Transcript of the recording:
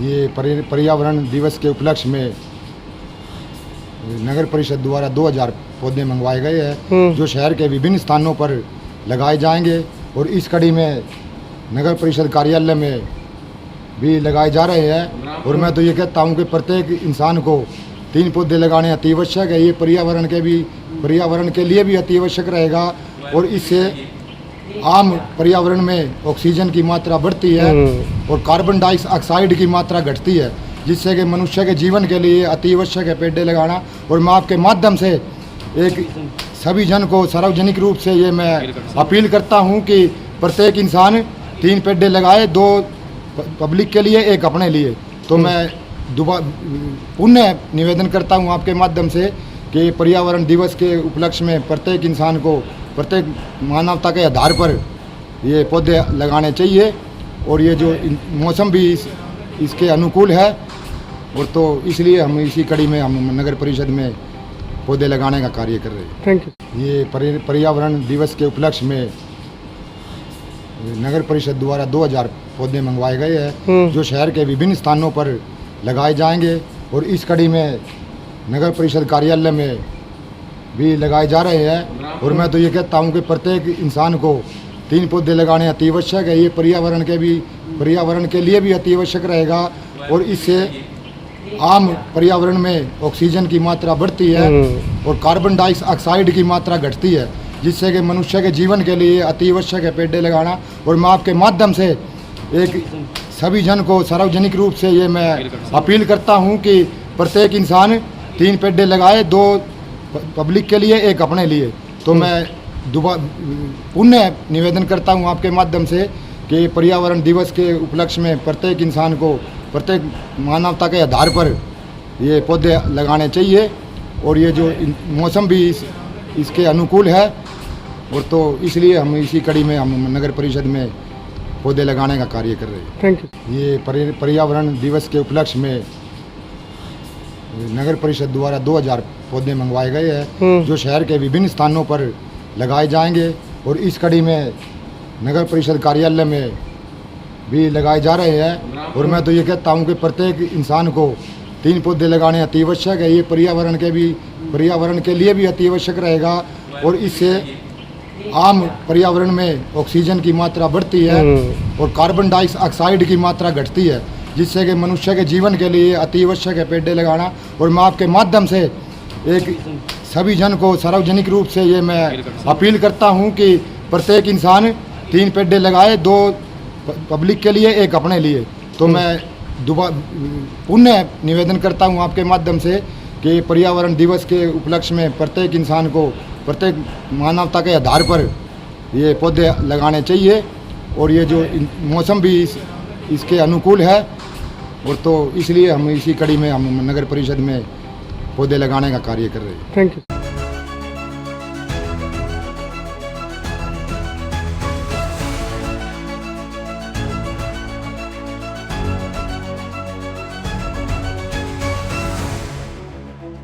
ये पर्यावरण दिवस के उपलक्ष्य में नगर परिषद द्वारा 2000 पौधे मंगवाए गए हैं जो शहर के विभिन्न स्थानों पर लगाए जाएंगे और इस कड़ी में नगर परिषद कार्यालय में भी लगाए जा रहे हैं। और मैं तो ये कहता हूँ कि प्रत्येक इंसान को 3 पौधे लगाने अति आवश्यक है। ये पर्यावरण के लिए भी अति आवश्यक रहेगा और इससे आम पर्यावरण में ऑक्सीजन की मात्रा बढ़ती है और कार्बन डाइऑक्साइड की मात्रा घटती है, जिससे कि मनुष्य के जीवन के लिए अति आवश्यक है पेड़ लगाना। और मैं आपके माध्यम से एक सभी जन को सार्वजनिक रूप से ये मैं अपील करता हूँ कि प्रत्येक इंसान 3 पेड़ लगाए, 2 पब्लिक के लिए, 1 अपने लिए। तो मैं पुनः निवेदन करता हूँ आपके माध्यम से कि पर्यावरण दिवस के उपलक्ष्य में प्रत्येक इंसान को, प्रत्येक मानवता के आधार पर ये पौधे लगाने चाहिए। और ये जो मौसम भी इसके अनुकूल है, और तो इसलिए हम इसी कड़ी में हम नगर परिषद में पौधे लगाने का कार्य कर रहे हैं। Thank you. ये पर्यावरण दिवस के उपलक्ष्य में नगर परिषद द्वारा 2000 पौधे मंगवाए गए हैं जो शहर के विभिन्न स्थानों पर लगाए जाएंगे और इस कड़ी में नगर परिषद कार्यालय में भी लगाए जा रहे हैं। और मैं तो ये कहता हूँ कि प्रत्येक इंसान को 3 पौधे लगाने अति आवश्यक है। ये पर्यावरण के लिए भी अति आवश्यक रहेगा और इससे आम पर्यावरण में ऑक्सीजन की मात्रा बढ़ती है और कार्बन डाइऑक्साइड की मात्रा घटती है, जिससे कि मनुष्य के जीवन के लिए अति आवश्यक है पेड़ लगाना। और मैं आपके माध्यम से एक सभी जन को सार्वजनिक रूप से ये मैं अपील करता हूँ कि प्रत्येक इंसान 3 पेड़ लगाए, 2 पब्लिक के लिए, 1 अपने लिए। तो मैं पुनः निवेदन करता हूँ आपके माध्यम से कि पर्यावरण दिवस के उपलक्ष्य में प्रत्येक इंसान को, प्रत्येक मानवता के आधार पर ये पौधे लगाने चाहिए। और ये जो मौसम भी इसके अनुकूल है, और तो इसलिए हम इसी कड़ी में हम नगर परिषद में पौधे लगाने का कार्य कर रहे हैं। Thank you. ये पर्यावरण दिवस के उपलक्ष्य में नगर परिषद द्वारा 2000 पौधे मंगवाए गए हैं जो शहर के विभिन्न स्थानों पर लगाए जाएंगे और इस कड़ी में नगर परिषद कार्यालय में भी लगाए जा रहे हैं। और मैं तो ये कहता हूँ कि प्रत्येक इंसान को 3 पौधे लगाने अति आवश्यक है। ये पर्यावरण के लिए भी अति आवश्यक रहेगा और इससे आम पर्यावरण में ऑक्सीजन की मात्रा बढ़ती है और कार्बन डाइऑक्साइड की मात्रा घटती है, जिससे कि मनुष्य के जीवन के लिए अति आवश्यक है पेड़ लगाना। और मैं आपके माध्यम से एक सभी जन को सार्वजनिक रूप से ये मैं अपील करता हूँ कि प्रत्येक इंसान 3 पेड़ लगाए, 2 पब्लिक के लिए, 1 अपने लिए। तो मैं पुनः निवेदन करता हूँ आपके माध्यम से कि पर्यावरण दिवस के उपलक्ष्य में प्रत्येक इंसान को, प्रत्येक मानवता के आधार पर ये पौधे लगाने चाहिए। और ये जो मौसम भी इसके अनुकूल है, और तो इसलिए हम इसी कड़ी में हम नगर परिषद में पौधे लगाने का कार्य कर रहे हैं। Thank you.